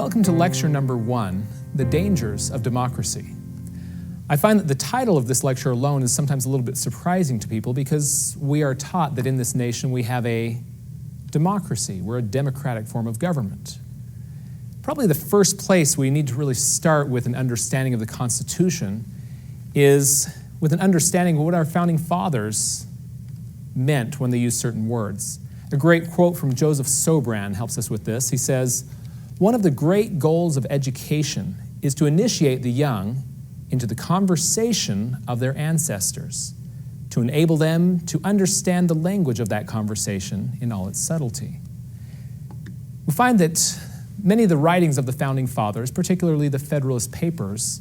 Welcome to lecture number 1, The Dangers of Democracy. I find that the title of this lecture alone is sometimes a little bit surprising to people because we are taught that in this nation we have a democracy. We're a democratic form of government. Probably the first place we need to really start with an understanding of the Constitution is with an understanding of what our founding fathers meant when they used certain words. A great quote from Joseph Sobran helps us with this. He says, "One of the great goals of education is to initiate the young into the conversation of their ancestors, to enable them to understand the language of that conversation in all its subtlety." We find that many of the writings of the Founding Fathers, particularly the Federalist Papers,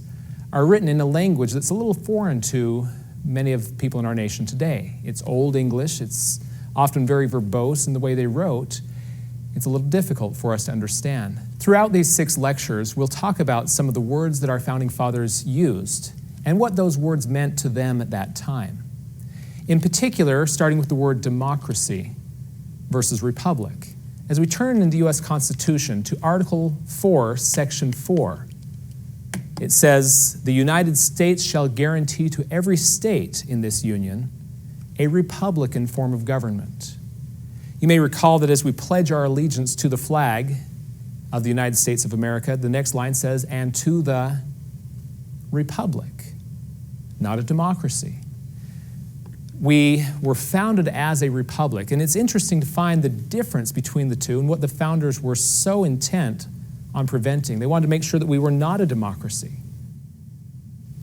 are written in a language that's a little foreign to many of the people in our nation today. It's Old English, it's often very verbose in the way they wrote. It's a little difficult for us to understand. Throughout these 6 lectures, we'll talk about some of the words that our Founding Fathers used and what those words meant to them at that time. In particular, starting with the word democracy versus republic. As we turn in the U.S. Constitution to Article 4, Section 4, it says, "The United States shall guarantee to every state in this union a republican form of government." You may recall that as we pledge our allegiance to the flag of the United States of America, the next line says, "and to the republic," not a democracy. We were founded as a republic, and it's interesting to find the difference between the two and what the founders were so intent on preventing. They wanted to make sure that we were not a democracy.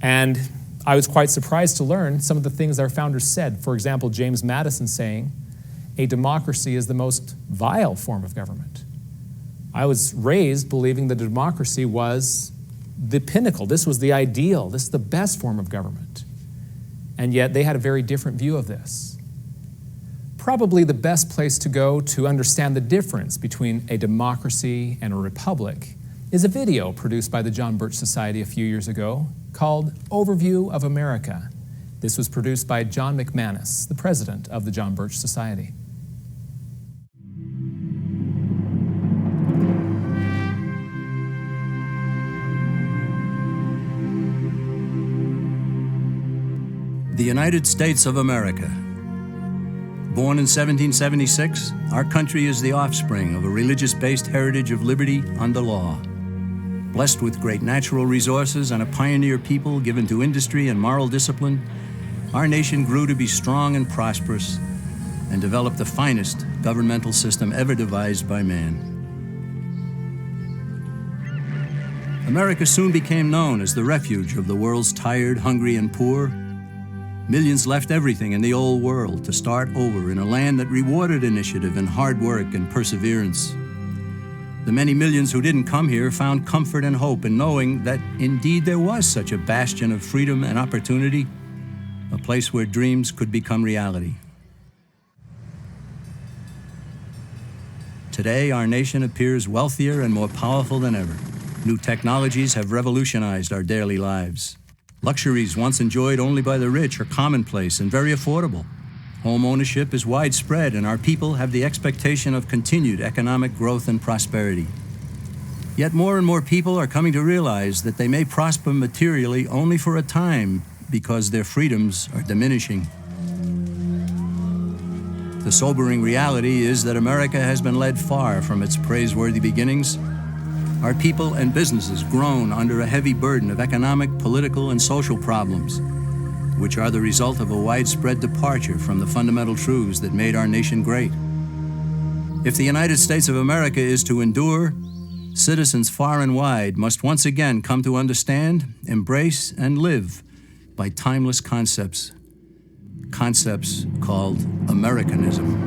And I was quite surprised to learn some of the things our founders said. For example, James Madison saying, "A democracy is the most vile form of government." I was raised believing that a democracy was the pinnacle. This was the ideal. This is the best form of government. And yet they had a very different view of this. Probably the best place to go to understand the difference between a democracy and a republic is a video produced by the John Birch Society a few years ago called Overview of America. This was produced by John McManus, the president of the John Birch Society. The United States of America. Born in 1776, our country is the offspring of a religious-based heritage of liberty under law. Blessed with great natural resources and a pioneer people given to industry and moral discipline, our nation grew to be strong and prosperous and developed the finest governmental system ever devised by man. America soon became known as the refuge of the world's tired, hungry, and poor. Millions left everything in the old world to start over in a land that rewarded initiative and hard work and perseverance. The many millions who didn't come here found comfort and hope in knowing that indeed there was such a bastion of freedom and opportunity, a place where dreams could become reality. Today, our nation appears wealthier and more powerful than ever. New technologies have revolutionized our daily lives. Luxuries once enjoyed only by the rich are commonplace and very affordable. Home ownership is widespread, and our people have the expectation of continued economic growth and prosperity. Yet more and more people are coming to realize that they may prosper materially only for a time because their freedoms are diminishing. The sobering reality is that America has been led far from its praiseworthy beginnings. Our people and businesses groan under a heavy burden of economic, political, and social problems, which are the result of a widespread departure from the fundamental truths that made our nation great. If the United States of America is to endure, citizens far and wide must once again come to understand, embrace, and live by timeless concepts called Americanism.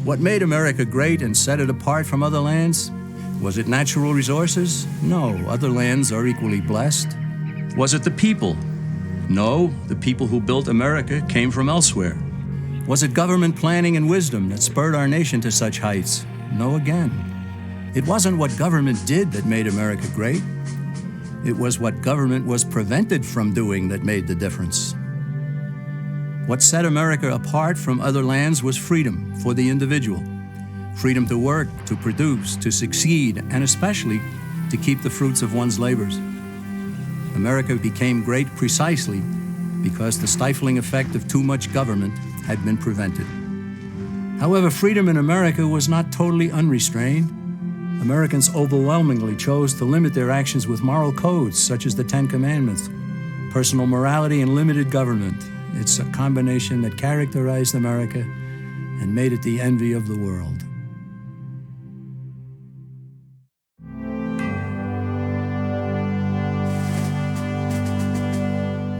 What made America great and set it apart from other lands Was it natural resources? No, other lands are equally blessed. Was it the people? No, the people who built America came from elsewhere. Was it government planning and wisdom that spurred our nation to such heights? No again. It wasn't what government did that made America great. It was what government was prevented from doing that made the difference. What set America apart from other lands was freedom for the individual. Freedom to work, to produce, to succeed, and especially to keep the fruits of one's labors. America became great precisely because the stifling effect of too much government had been prevented. However, freedom in America was not totally unrestrained. Americans overwhelmingly chose to limit their actions with moral codes such as the Ten Commandments, personal morality, and limited government. It's a combination that characterized America and made it the envy of the world.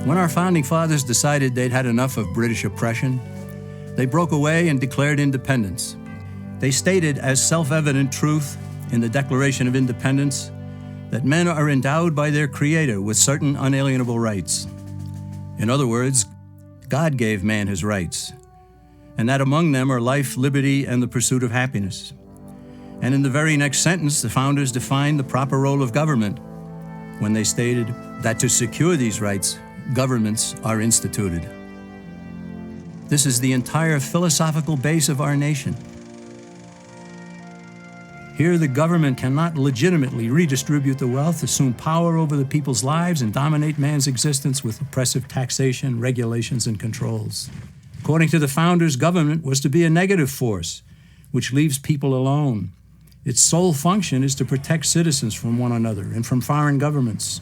When our founding fathers decided they'd had enough of British oppression, they broke away and declared independence. They stated as self-evident truth in the Declaration of Independence that men are endowed by their Creator with certain unalienable rights. In other words, God gave man his rights, and that among them are life, liberty, and the pursuit of happiness. And in the very next sentence, the founders defined the proper role of government when they stated that to secure these rights, governments are instituted. This is the entire philosophical base of our nation. Here, the government cannot legitimately redistribute the wealth, assume power over the people's lives, and dominate man's existence with oppressive taxation, regulations, and controls. According to the founders, government was to be a negative force, which leaves people alone. Its sole function is to protect citizens from one another and from foreign governments,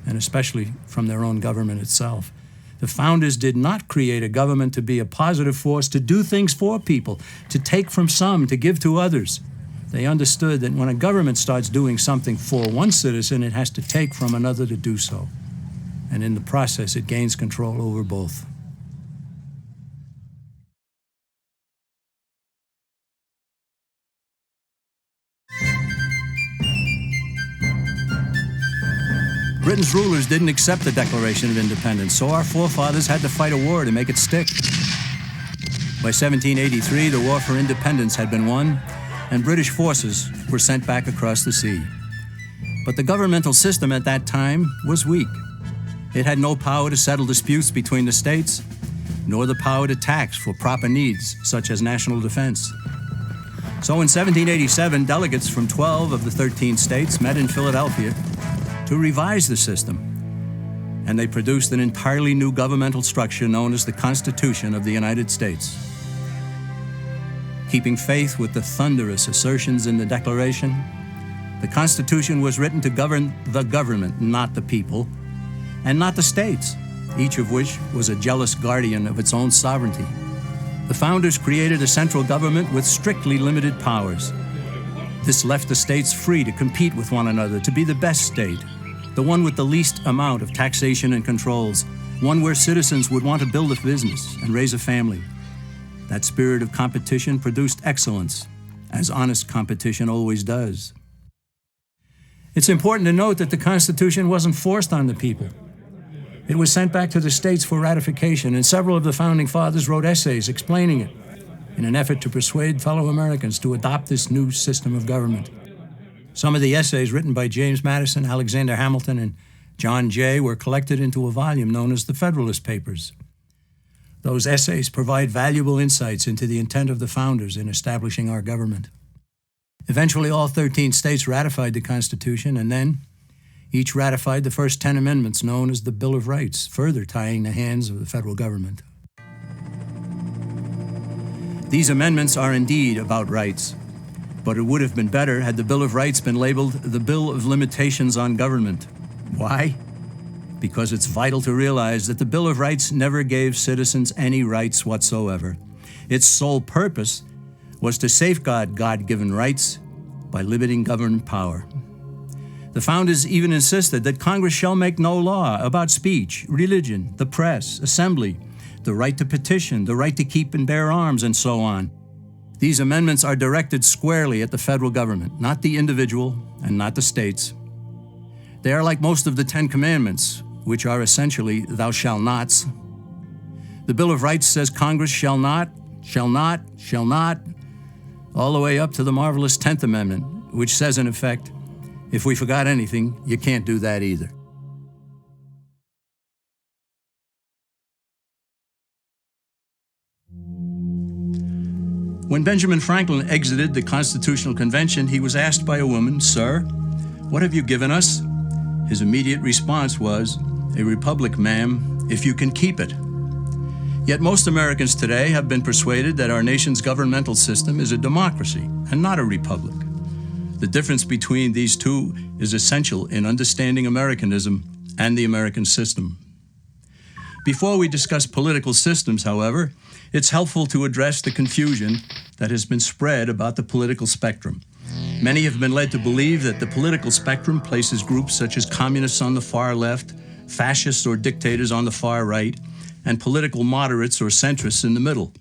and especially from their own government itself. The founders did not create a government to be a positive force, to do things for people, to take from some, to give to others. They understood that when a government starts doing something for one citizen, it has to take from another to do so. And in the process, it gains control over both. Britain's rulers didn't accept the Declaration of Independence, so our forefathers had to fight a war to make it stick. By 1783, the War for Independence had been won, and British forces were sent back across the sea. But the governmental system at that time was weak. It had no power to settle disputes between the states, nor the power to tax for proper needs, such as national defense. So in 1787, delegates from 12 of the 13 states met in Philadelphia to revise the system, and they produced an entirely new governmental structure known as the Constitution of the United States. Keeping faith with the thunderous assertions in the Declaration, the Constitution was written to govern the government, not the people, and not the states, each of which was a jealous guardian of its own sovereignty. The founders created a central government with strictly limited powers. This left the states free to compete with one another to be the best state, the one with the least amount of taxation and controls, one where citizens would want to build a business and raise a family. That spirit of competition produced excellence, as honest competition always does. It's important to note that the Constitution wasn't forced on the people. It was sent back to the states for ratification, and several of the Founding Fathers wrote essays explaining it in an effort to persuade fellow Americans to adopt this new system of government. Some of the essays written by James Madison, Alexander Hamilton, and John Jay were collected into a volume known as the Federalist Papers. Those essays provide valuable insights into the intent of the founders in establishing our government. Eventually, all 13 states ratified the Constitution, and then each ratified the first 10 amendments known as the Bill of Rights, further tying the hands of the federal government. These amendments are indeed about rights, but it would have been better had the Bill of Rights been labeled the Bill of Limitations on Government. Why? Because it's vital to realize that the Bill of Rights never gave citizens any rights whatsoever. Its sole purpose was to safeguard God-given rights by limiting government power. The founders even insisted that Congress shall make no law about speech, religion, the press, assembly, the right to petition, the right to keep and bear arms, and so on. These amendments are directed squarely at the federal government, not the individual and not the states. They are like most of the Ten Commandments, which are essentially thou shalt nots. The Bill of Rights says Congress shall not, all the way up to the marvelous 10th Amendment, which says in effect, if we forgot anything, you can't do that either. When Benjamin Franklin exited the Constitutional Convention, he was asked by a woman, "Sir, what have you given us?" His immediate response was, "A republic, ma'am, if you can keep it." Yet most Americans today have been persuaded that our nation's governmental system is a democracy and not a republic. The difference between these two is essential in understanding Americanism and the American system. Before we discuss political systems, however, it's helpful to address the confusion that has been spread about the political spectrum. Many have been led to believe that the political spectrum places groups such as communists on the far left, fascists or dictators on the far right, and political moderates or centrists in the middle.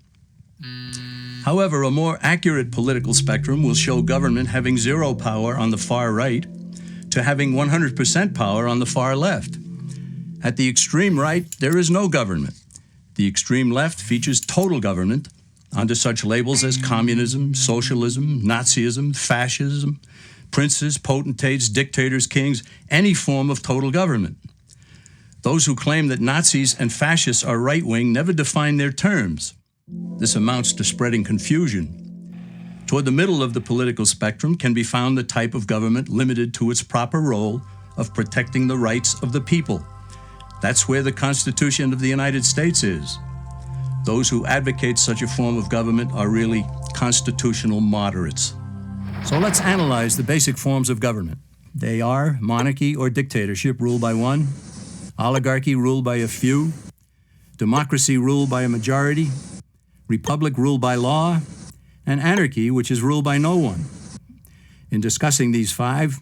However, a more accurate political spectrum will show government having zero power on the far right to having 100% power on the far left. At the extreme right, there is no government. The extreme left features total government under such labels as communism, socialism, Nazism, fascism, princes, potentates, dictators, kings, any form of total government. Those who claim that Nazis and fascists are right-wing never define their terms. This amounts to spreading confusion. Toward the middle of the political spectrum can be found the type of government limited to its proper role of protecting the rights of the people. That's where the Constitution of the United States is. Those who advocate such a form of government are really constitutional moderates. So let's analyze the basic forms of government. They are monarchy or dictatorship ruled by one, oligarchy ruled by a few, democracy ruled by a majority, republic ruled by law, and anarchy, which is ruled by no one. In discussing these five,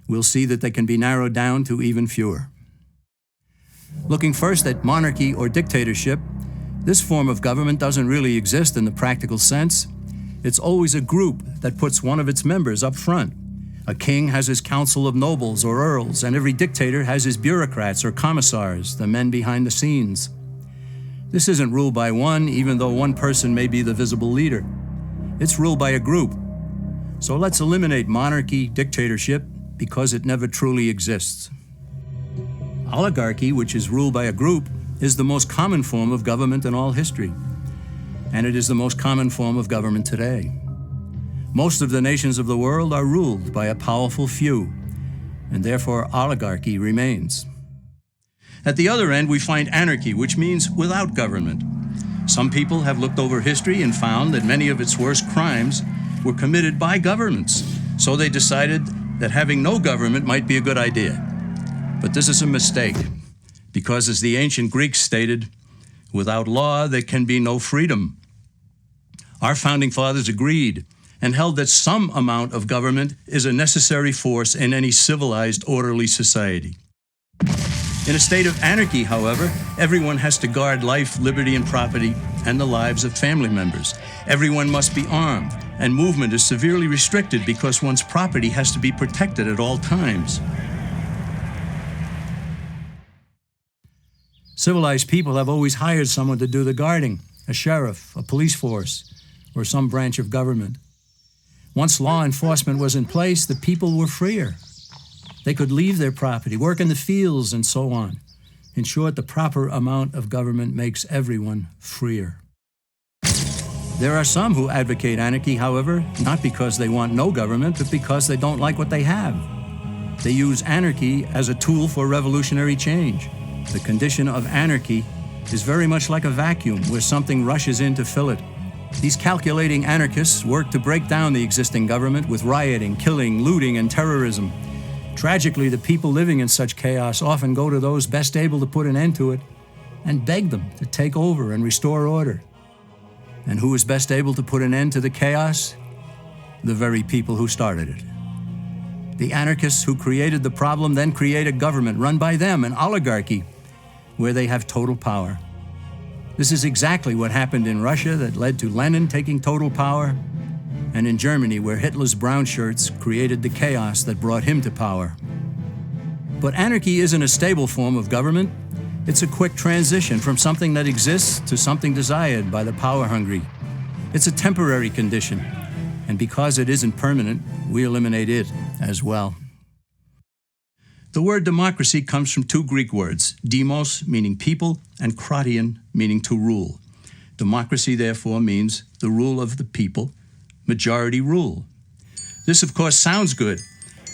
we'll see that they can be narrowed down to even fewer. Looking first at monarchy or dictatorship, this form of government doesn't really exist in the practical sense. It's always a group that puts one of its members up front. A king has his council of nobles or earls, and every dictator has his bureaucrats or commissars, the men behind the scenes. This isn't ruled by one, even though one person may be the visible leader. It's ruled by a group. So let's eliminate monarchy, dictatorship, because it never truly exists. Oligarchy, which is ruled by a group, is the most common form of government in all history. And it is the most common form of government today. Most of the nations of the world are ruled by a powerful few, and therefore oligarchy remains. At the other end, we find anarchy, which means without government. Some people have looked over history and found that many of its worst crimes were committed by governments, so they decided that having no government might be a good idea. But this is a mistake, because as the ancient Greeks stated, without law there can be no freedom. Our founding fathers agreed and held that some amount of government is a necessary force in any civilized, orderly society. In a state of anarchy, however, everyone has to guard life, liberty, and property, and the lives of family members. Everyone must be armed, and movement is severely restricted because one's property has to be protected at all times. Civilized people have always hired someone to do the guarding, a sheriff, a police force, or some branch of government. Once law enforcement was in place, the people were freer. They could leave their property, work in the fields, and so on. In short, the proper amount of government makes everyone freer. There are some who advocate anarchy, however, not because they want no government, but because they don't like what they have. They use anarchy as a tool for revolutionary change. The condition of anarchy is very much like a vacuum where something rushes in to fill it. These calculating anarchists work to break down the existing government with rioting, killing, looting, and terrorism. Tragically, the people living in such chaos often go to those best able to put an end to it and beg them to take over and restore order. And who is best able to put an end to the chaos? The very people who started it. The anarchists who created the problem then create a government run by them, an oligarchy, where they have total power. This is exactly what happened in Russia that led to Lenin taking total power, and in Germany, where Hitler's brown shirts created the chaos that brought him to power. But anarchy isn't a stable form of government. It's a quick transition from something that exists to something desired by the power-hungry. It's a temporary condition, and because it isn't permanent, we eliminate it as well. The word democracy comes from two Greek words, demos, meaning people, and kratein, meaning to rule. Democracy, therefore, means the rule of the people, majority rule. This, of course, sounds good,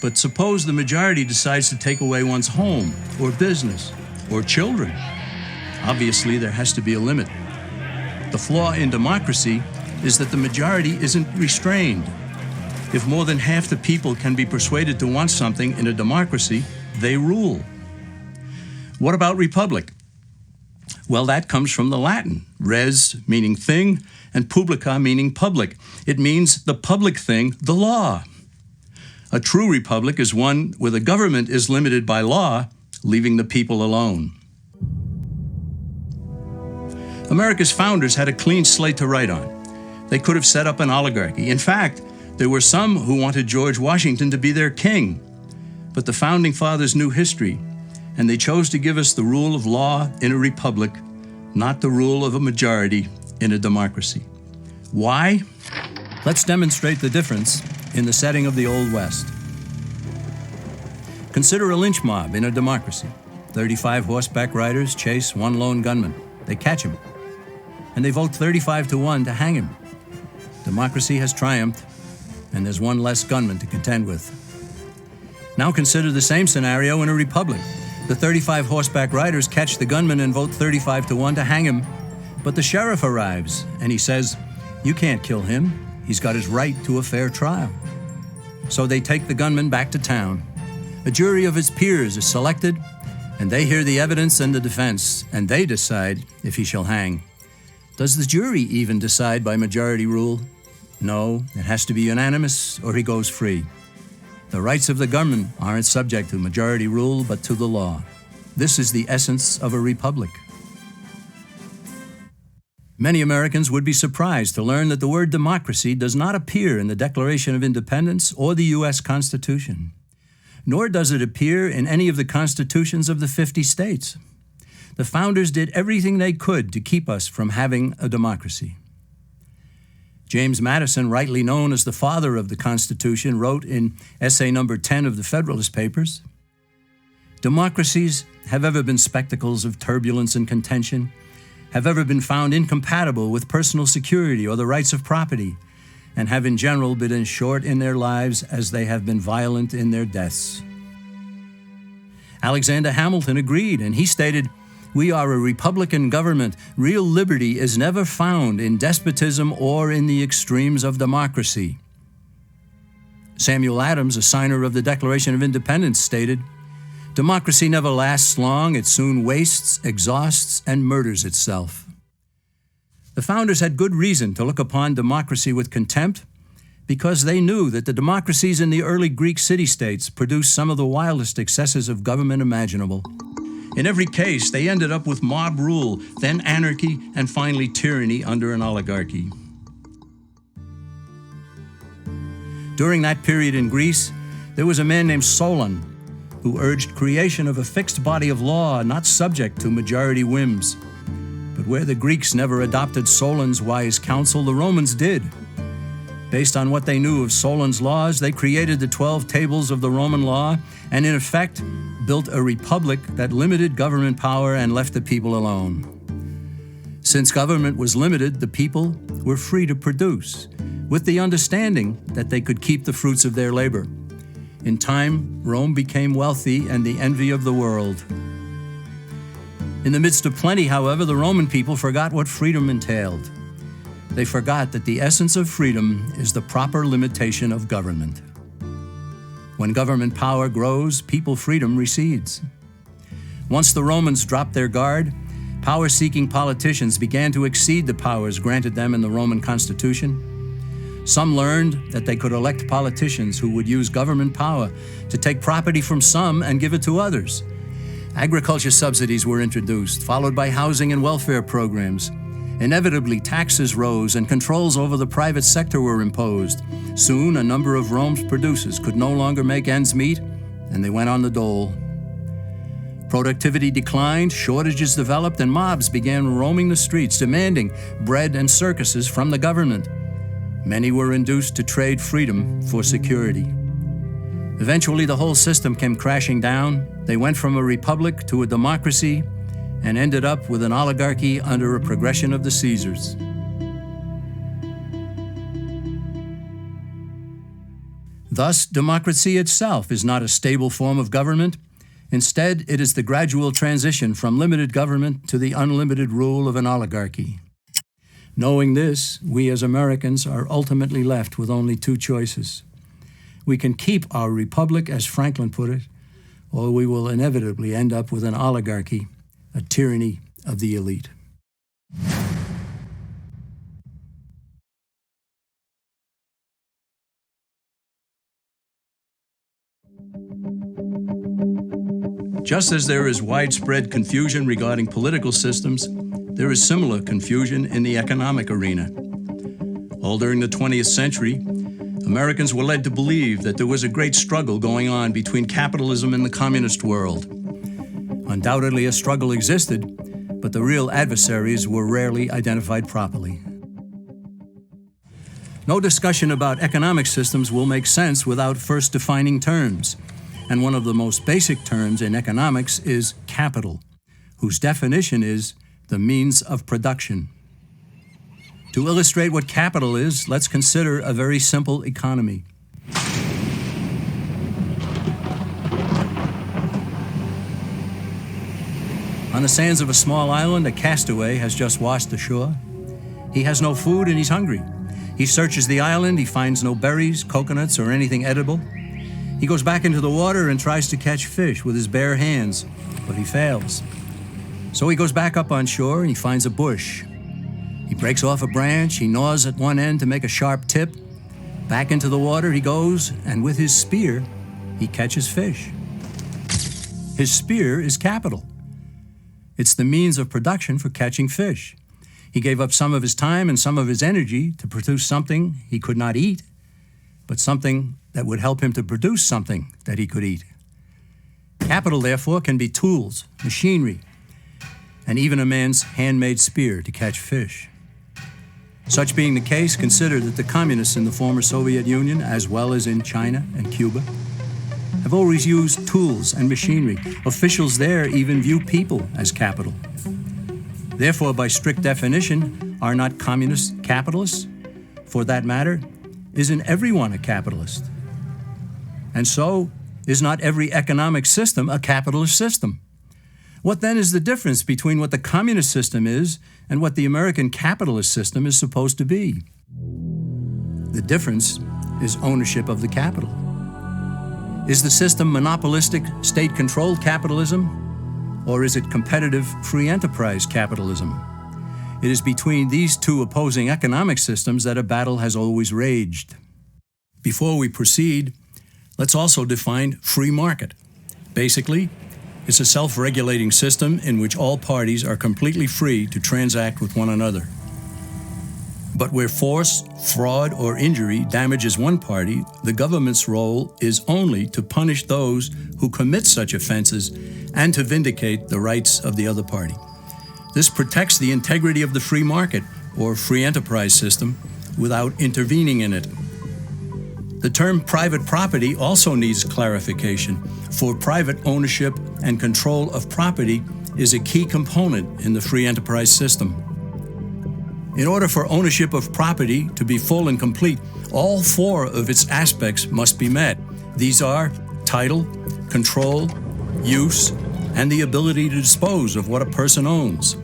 but suppose the majority decides to take away one's home, or business, or children. Obviously, there has to be a limit. The flaw in democracy is that the majority isn't restrained. If more than half the people can be persuaded to want something in a democracy, they rule. What about republic? Well, that comes from the Latin, res meaning thing, and publica meaning public. It means the public thing, the law. A true republic is one where the government is limited by law, leaving the people alone. America's founders had a clean slate to write on. They could have set up an oligarchy. In fact, there were some who wanted George Washington to be their king. But the founding fathers knew history, and they chose to give us the rule of law in a republic, not the rule of a majority in a democracy. Why? Let's demonstrate the difference in the setting of the Old West. Consider a lynch mob in a democracy. 35 horseback riders chase one lone gunman. They catch him, and they vote 35-1 to hang him. Democracy has triumphed, and there's one less gunman to contend with. Now consider the same scenario in a republic. The 35 horseback riders catch the gunman and vote 35-1 to hang him, but the sheriff arrives, and he says, "You can't kill him. He's got his right to a fair trial." So they take the gunman back to town. A jury of his peers is selected, and they hear the evidence and the defense, and they decide if he shall hang. Does the jury even decide by majority rule? No, it has to be unanimous or he goes free. The rights of the gunman aren't subject to majority rule, but to the law. This is the essence of a republic. Many Americans would be surprised to learn that the word democracy does not appear in the Declaration of Independence or the U.S. Constitution, nor does it appear in any of the constitutions of the 50 states. The founders did everything they could to keep us from having a democracy. James Madison, rightly known as the father of the Constitution, wrote in essay number 10 of the Federalist Papers, "Democracies have ever been spectacles of turbulence and contention, have ever been found incompatible with personal security or the rights of property, and have in general been as short in their lives as they have been violent in their deaths." Alexander Hamilton agreed, and he stated, "We are a republican government. Real liberty is never found in despotism or in the extremes of democracy." Samuel Adams, a signer of the Declaration of Independence, stated, "Democracy never lasts long. It soon wastes, exhausts, and murders itself." The founders had good reason to look upon democracy with contempt because they knew that the democracies in the early Greek city-states produced some of the wildest excesses of government imaginable. In every case, they ended up with mob rule, then anarchy, and finally tyranny under an oligarchy. During that period in Greece, there was a man named Solon who urged creation of a fixed body of law not subject to majority whims. But where the Greeks never adopted Solon's wise counsel, the Romans did. Based on what they knew of Solon's laws, they created the 12 tables of the Roman law and, in effect, built a republic that limited government power and left the people alone. Since government was limited, the people were free to produce, with the understanding that they could keep the fruits of their labor. In time, Rome became wealthy and the envy of the world. In the midst of plenty, however, the Roman people forgot what freedom entailed. They forgot that the essence of freedom is the proper limitation of government. When government power grows, people freedom recedes. Once the Romans dropped their guard, power-seeking politicians began to exceed the powers granted them in the Roman Constitution. Some learned that they could elect politicians who would use government power to take property from some and give it to others. Agriculture subsidies were introduced, followed by housing and welfare programs. Inevitably, taxes rose and controls over the private sector were imposed. Soon, a number of Rome's producers could no longer make ends meet, and they went on the dole. Productivity declined, shortages developed, and mobs began roaming the streets, demanding bread and circuses from the government. Many were induced to trade freedom for security. Eventually, the whole system came crashing down. They went from a republic to a democracy and ended up with an oligarchy under a progression of the Caesars. Thus, democracy itself is not a stable form of government. Instead, it is the gradual transition from limited government to the unlimited rule of an oligarchy. Knowing this, we as Americans are ultimately left with only two choices. We can keep our republic, as Franklin put it, or we will inevitably end up with an oligarchy, a tyranny of the elite. Just as there is widespread confusion regarding political systems, there is similar confusion in the economic arena. All during the 20th century, Americans were led to believe that there was a great struggle going on between capitalism and the communist world. Undoubtedly, a struggle existed, but the real adversaries were rarely identified properly. No discussion about economic systems will make sense without first defining terms. And one of the most basic terms in economics is capital, whose definition is the means of production. To illustrate what capital is, let's consider a very simple economy. On the sands of a small island, a castaway has just washed ashore. He has no food and he's hungry. He searches the island, he finds no berries, coconuts, or anything edible. He goes back into the water and tries to catch fish with his bare hands, but he fails. So he goes back up on shore and he finds a bush. He breaks off a branch, he gnaws at one end to make a sharp tip. Back into the water he goes, and with his spear, he catches fish. His spear is capital. It's the means of production for catching fish. He gave up some of his time and some of his energy to produce something he could not eat, but something that would help him to produce something that he could eat. Capital, therefore, can be tools, machinery, and even a man's handmade spear to catch fish. Such being the case, consider that the communists in the former Soviet Union, as well as in China and Cuba, have always used tools and machinery. Officials there even view people as capital. Therefore, by strict definition, are not communists capitalists? For that matter, isn't everyone a capitalist? And so, is not every economic system a capitalist system? What then is the difference between what the communist system is and what the American capitalist system is supposed to be? The difference is ownership of the capital. Is the system monopolistic, state-controlled capitalism, or is it competitive, free enterprise capitalism? It is between these two opposing economic systems that a battle has always raged. Before we proceed, let's also define free market. Basically, it's a self-regulating system in which all parties are completely free to transact with one another. But where force, fraud, or injury damages one party, the government's role is only to punish those who commit such offenses and to vindicate the rights of the other party. This protects the integrity of the free market, or free enterprise system, without intervening in it. The term private property also needs clarification, for private ownership and control of property is a key component in the free enterprise system. In order for ownership of property to be full and complete, all four of its aspects must be met. These are title, control, use, and the ability to dispose of what a person owns.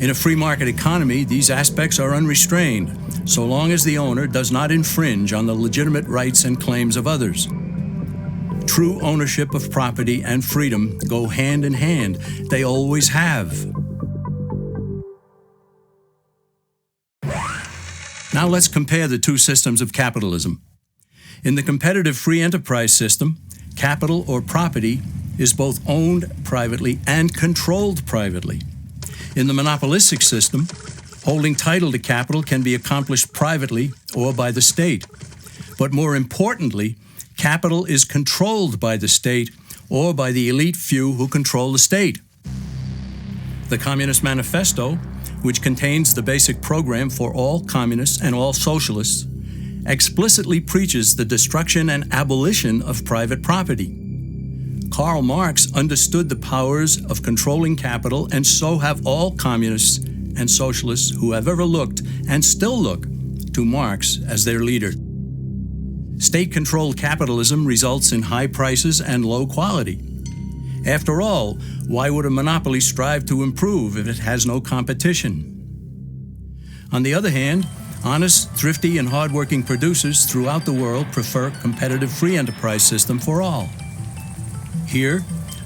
In a free market economy, these aspects are unrestrained, so long as the owner does not infringe on the legitimate rights and claims of others. True ownership of property and freedom go hand in hand. They always have. Now let's compare the two systems of capitalism. In the competitive free enterprise system, capital or property is both owned privately and controlled privately. In the monopolistic system, Holding title to capital can be accomplished privately or by the state. But more importantly, capital is controlled by the state or by the elite few who control the state. The Communist Manifesto, which contains the basic program for all communists and all socialists, explicitly preaches the destruction and abolition of private property. Karl Marx understood the powers of controlling capital, and so have all communists and socialists who have ever looked and still look to Marx as their leader. State-controlled capitalism results in high prices and low quality. After all, why would a monopoly strive to improve if it has no competition? On the other hand, honest, thrifty, and hardworking producers throughout the world prefer a competitive free enterprise system for all. Here,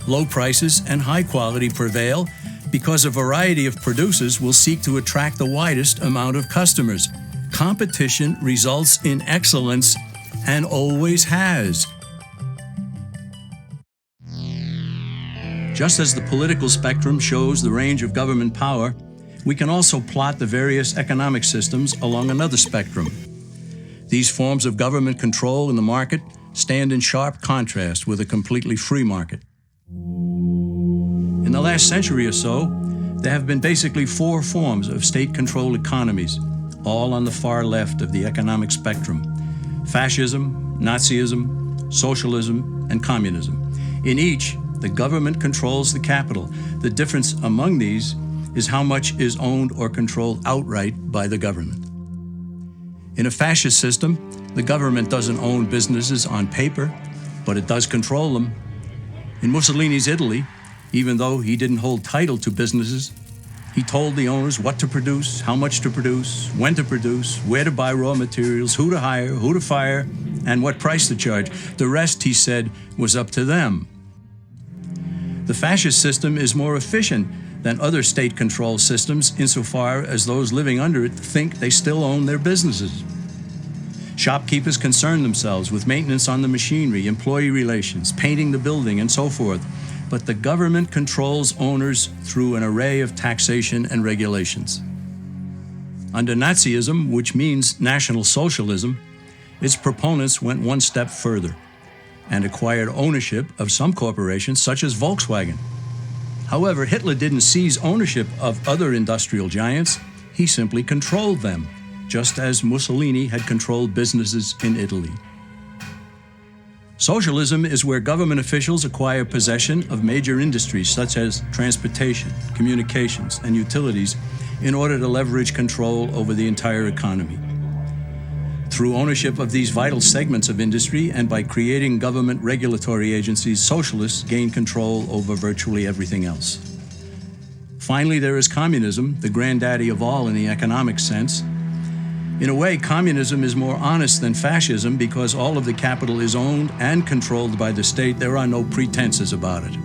low prices and high quality prevail because a variety of producers will seek to attract the widest amount of customers. Competition results in excellence and always has. Just as the political spectrum shows the range of government power, we can also plot the various economic systems along another spectrum. These forms of government control in the market stand in sharp contrast with a completely free market. In the last century or so, there have been basically four forms of state-controlled economies, all on the far left of the economic spectrum: fascism, Nazism, socialism, and communism. In each, the government controls the capital. The difference among these is how much is owned or controlled outright by the government. In a fascist system, the government doesn't own businesses on paper, but it does control them. In Mussolini's Italy, even though he didn't hold title to businesses, he told the owners what to produce, how much to produce, when to produce, where to buy raw materials, who to hire, who to fire, and what price to charge. The rest, he said, was up to them. The fascist system is more efficient than other state-controlled systems insofar as those living under it think they still own their businesses. Shopkeepers concern themselves with maintenance on the machinery, employee relations, painting the building, and so forth. But the government controls owners through an array of taxation and regulations. Under Nazism, which means National Socialism, its proponents went one step further and acquired ownership of some corporations such as Volkswagen. However, Hitler didn't seize ownership of other industrial giants, he simply controlled them, just as Mussolini had controlled businesses in Italy. Socialism is where government officials acquire possession of major industries such as transportation, communications, and utilities in order to leverage control over the entire economy. Through ownership of these vital segments of industry and by creating government regulatory agencies, socialists gain control over virtually everything else. Finally, there is communism, the granddaddy of all in the economic sense. In a way, communism is more honest than fascism because all of the capital is owned and controlled by the state. There are no pretenses about it.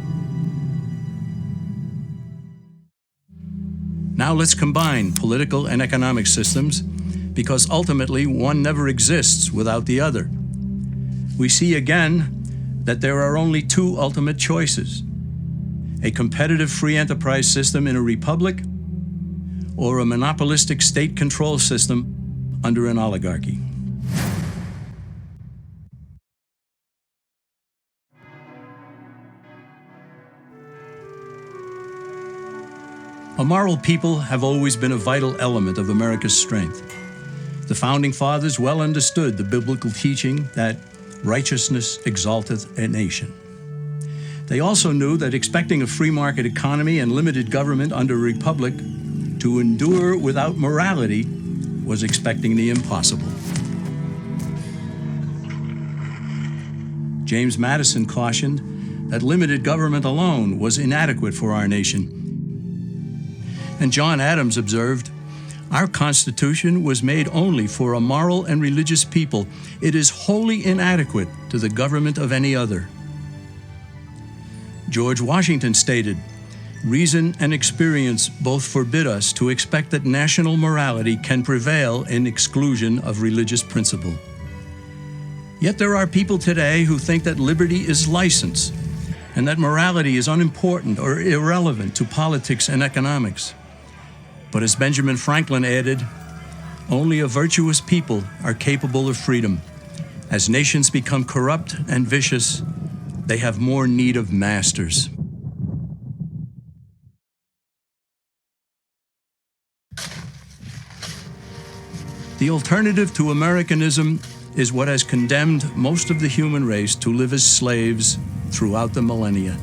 Now let's combine political and economic systems, because ultimately one never exists without the other. We see again that there are only two ultimate choices: a competitive free enterprise system in a republic, or a monopolistic state control system under an oligarchy. A moral people have always been a vital element of America's strength. The Founding Fathers well understood the biblical teaching that righteousness exalteth a nation. They also knew that expecting a free market economy and limited government under a republic to endure without morality was expecting the impossible. James Madison cautioned that limited government alone was inadequate for our nation. And John Adams observed, "Our Constitution was made only for a moral and religious people. It is wholly inadequate to the government of any other." George Washington stated, "Reason and experience both forbid us to expect that national morality can prevail in exclusion of religious principle." Yet there are people today who think that liberty is license and that morality is unimportant or irrelevant to politics and economics. But as Benjamin Franklin added, only a virtuous people are capable of freedom. As nations become corrupt and vicious, they have more need of masters. The alternative to Americanism is what has condemned most of the human race to live as slaves throughout the millennia.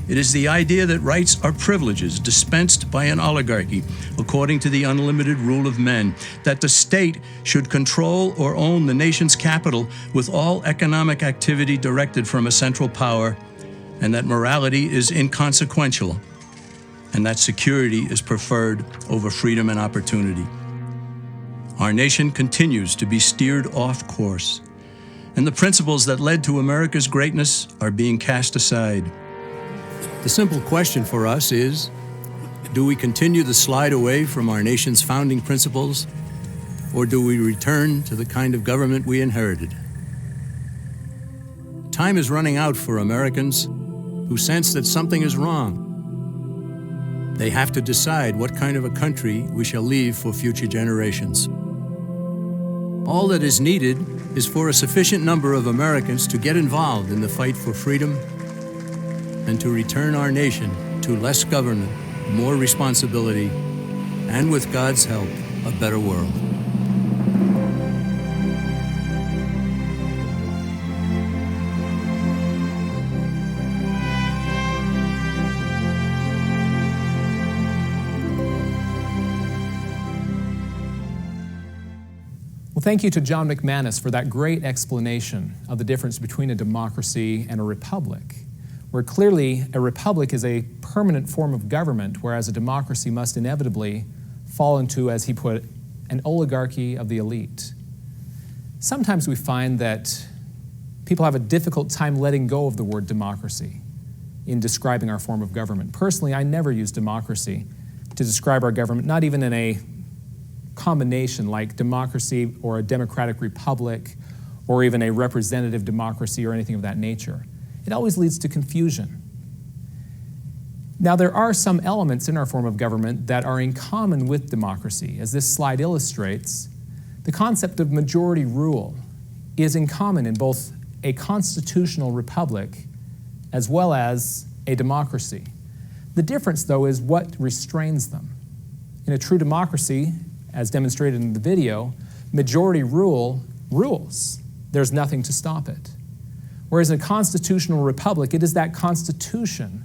It is the idea that rights are privileges dispensed by an oligarchy according to the unlimited rule of men, that the state should control or own the nation's capital with all economic activity directed from a central power, and that morality is inconsequential, and that security is preferred over freedom and opportunity. Our nation continues to be steered off course, and the principles that led to America's greatness are being cast aside. The simple question for us is, do we continue the slide away from our nation's founding principles, or do we return to the kind of government we inherited? Time is running out for Americans who sense that something is wrong. They have to decide what kind of a country we shall leave for future generations. All that is needed is for a sufficient number of Americans to get involved in the fight for freedom and to return our nation to less government, more responsibility, and with God's help, a better world. Well, thank you to John McManus for that great explanation of the difference between a democracy and a republic, where clearly a republic is a permanent form of government, whereas a democracy must inevitably fall into, as he put it, an oligarchy of the elite. Sometimes we find that people have a difficult time letting go of the word democracy in describing our form of government. Personally, I never use democracy to describe our government, not even in a combination like democracy or a democratic republic or even a representative democracy or anything of that nature. It always leads to confusion. Now, there are some elements in our form of government that are in common with democracy. As this slide illustrates, the concept of majority rule is in common in both a constitutional republic as well as a democracy. The difference, though, is what restrains them. In a true democracy, as demonstrated in the video, majority rule rules. There's nothing to stop it. Whereas in a constitutional republic, it is that constitution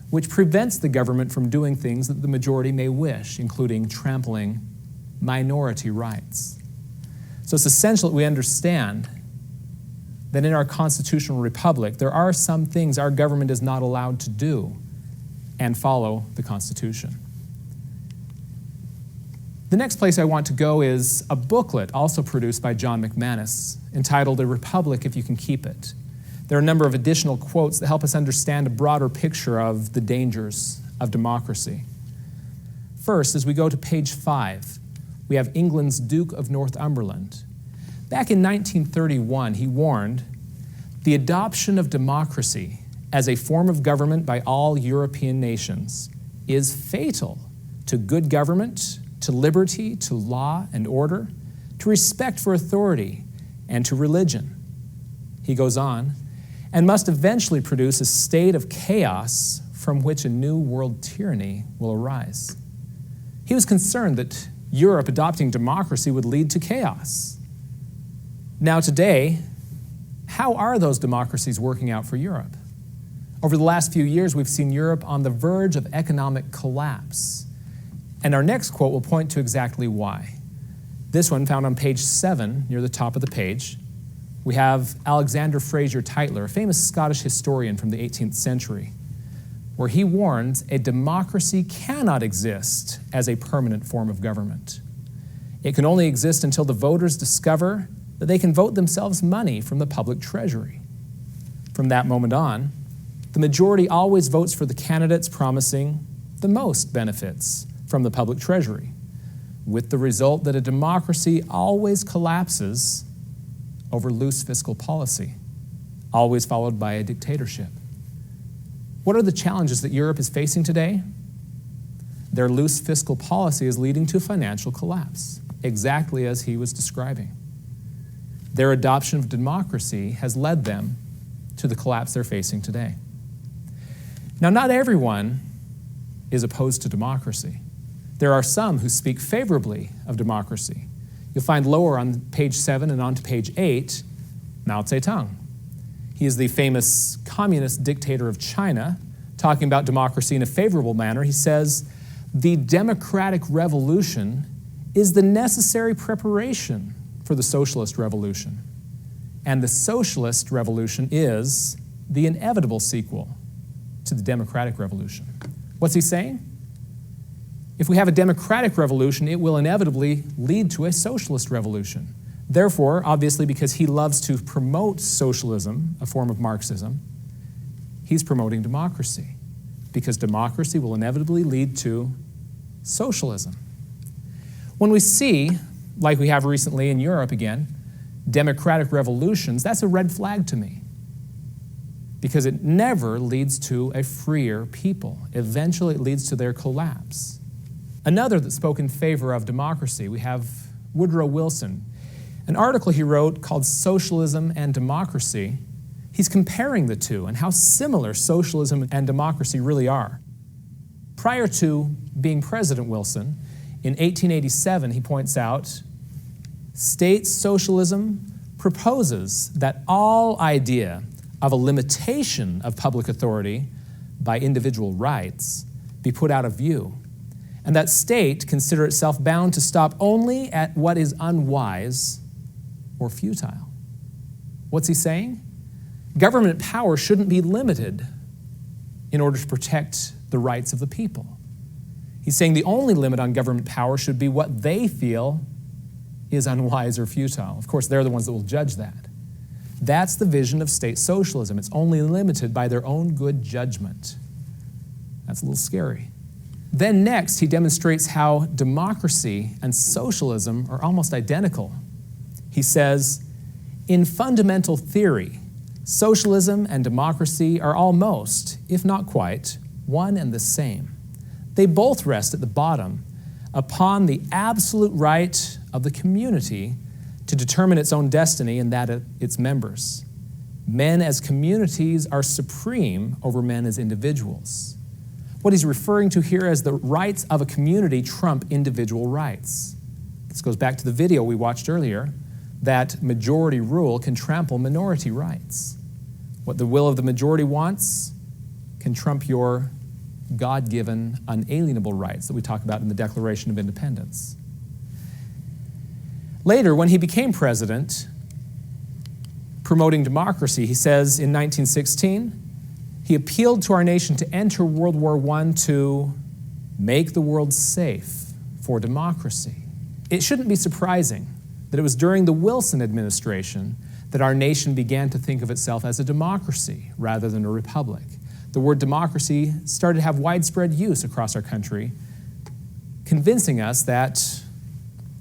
which prevents the government from doing things that the majority may wish, including trampling minority rights. So it's essential that we understand that in our constitutional republic, there are some things our government is not allowed to do and follow the Constitution. The next place I want to go is a booklet also produced by John McManus entitled A Republic If You Can Keep It. There are a number of additional quotes that help us understand a broader picture of the dangers of democracy. First, as we go to page 5, we have England's Duke of Northumberland. Back in 1931, he warned, "The adoption of democracy as a form of government by all European nations is fatal to good government, to liberty, to law and order, to respect for authority, and to religion." He goes on, "and must eventually produce a state of chaos from which a new world tyranny will arise." He was concerned that Europe adopting democracy would lead to chaos. Now today, how are those democracies working out for Europe? Over the last few years, we've seen Europe on the verge of economic collapse. And our next quote will point to exactly why. This one, found on page 7, near the top of the page, we have Alexander Fraser Tytler, a famous Scottish historian from the 18th century, where he warns a democracy cannot exist as a permanent form of government. It can only exist until the voters discover that they can vote themselves money from the public treasury. From that moment on, the majority always votes for the candidates promising the most benefits from the public treasury, with the result that a democracy always collapses over loose fiscal policy, always followed by a dictatorship. What are the challenges that Europe is facing today? their loose fiscal policy is leading to financial collapse, exactly as he was describing. Their adoption of democracy has led them to the collapse they're facing today. Now, not everyone is opposed to democracy. There are some who speak favorably of democracy. You'll find lower on page 7 and on to page 8, Mao Zedong. He is the famous communist dictator of China, talking about democracy in a favorable manner. He says, "The democratic revolution is the necessary preparation for the socialist revolution. And the socialist revolution is the inevitable sequel to the democratic revolution." What's he saying? If we have a democratic revolution, it will inevitably lead to a socialist revolution. Therefore, obviously, because he loves to promote socialism, a form of Marxism, he's promoting democracy, because democracy will inevitably lead to socialism. When we see, like we have recently in Europe again, democratic revolutions, that's a red flag to me, because it never leads to a freer people. Eventually, it leads to their collapse. Another that spoke in favor of democracy, we have Woodrow Wilson. An article he wrote called Socialism and Democracy, he's comparing the two and how similar socialism and democracy really are. Prior to being President Wilson, in 1887, he points out, state socialism proposes that all idea of a limitation of public authority by individual rights be put out of view, and that state consider itself bound to stop only at what is unwise or futile. What's he saying? Government power shouldn't be limited in order to protect the rights of the people. He's saying the only limit on government power should be what they feel is unwise or futile. Of course, they're the ones that will judge that. That's the vision of state socialism. It's only limited by their own good judgment. That's a little scary. Then next, he demonstrates how democracy and socialism are almost identical. He says, in fundamental theory, socialism and democracy are almost, if not quite, one and the same. They both rest at the bottom upon the absolute right of the community to determine its own destiny and that of its members. Men as communities are supreme over men as individuals. What he's referring to here as the rights of a community trump individual rights. This goes back to the video we watched earlier, that majority rule can trample minority rights. What the will of the majority wants can trump your God-given, unalienable rights that we talk about in the Declaration of Independence. Later, when he became president, promoting democracy, he says in 1916, he appealed to our nation to enter World War I to make the world safe for democracy. It shouldn't be surprising that it was during the Wilson administration that our nation began to think of itself as a democracy rather than a republic. The word democracy started to have widespread use across our country, convincing us that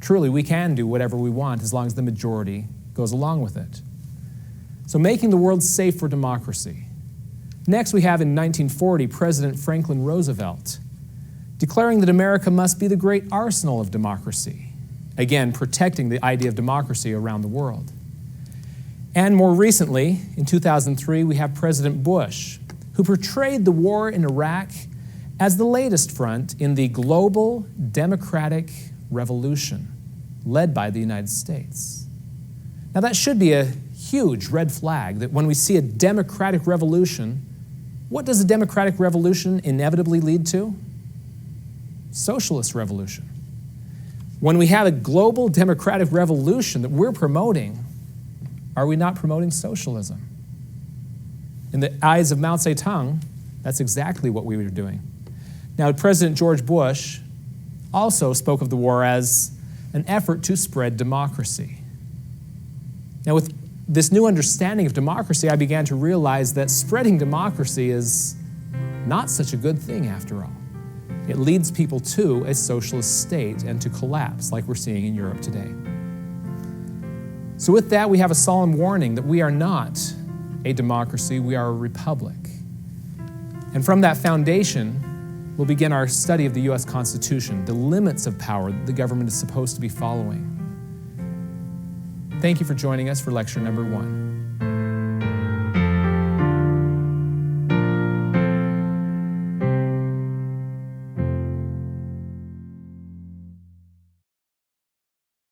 truly we can do whatever we want as long as the majority goes along with it. So making the world safe for democracy. Next, we have in 1940, President Franklin Roosevelt declaring that America must be the great arsenal of democracy. Again, protecting the idea of democracy around the world. And more recently, in 2003, we have President Bush, who portrayed the war in Iraq as the latest front in the global democratic revolution led by the United States. Now that should be a huge red flag that when we see a democratic revolution, what does a democratic revolution inevitably lead to? Socialist revolution. When we have a global democratic revolution that we're promoting, are we not promoting socialism? In the eyes of Mao Zedong, that's exactly what we were doing. Now, President George Bush also spoke of the war as an effort to spread democracy. Now, with this new understanding of democracy, I began to realize that spreading democracy is not such a good thing after all. It leads people to a socialist state and to collapse like we're seeing in Europe today. So with that, we have a solemn warning that we are not a democracy, we are a republic. And from that foundation, we'll begin our study of the U.S. Constitution, the limits of power that the government is supposed to be following. Thank you for joining us for lecture number 1.